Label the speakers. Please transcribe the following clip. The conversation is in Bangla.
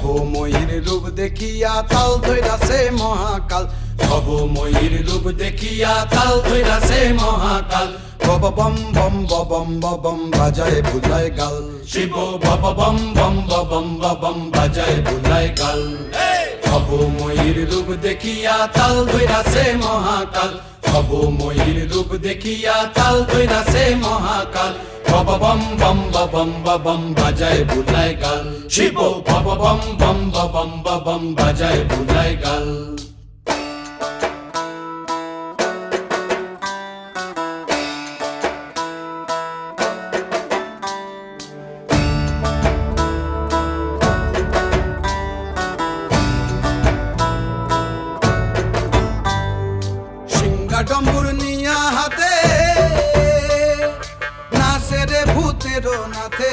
Speaker 1: ভবময়ীর রূপ দেখিয়া তাল ধইরাছে মহাকাল, ভবময়ীর রূপ দেখিয়া তাল ধইরাছে মহাকাল। বব বম বম বম বম বাজায় বুলায় গাল, শিব বব বম বম বম বম বাজায় বুলায় গাল। ভবময়ীর রূপ দেখিয়া তাল ধইরাছে মহাকাল, ভবময়ীর রূপ দেখিয়া তাল ধইরাছে মহাকাল। বব বম বম বম বাজায় বুলায় গাল, শিব বব বম বম বম বাজায় বুলায় গাল। ডম্বুর নিয়া হাতে নাচে রে ভূতের নাথে,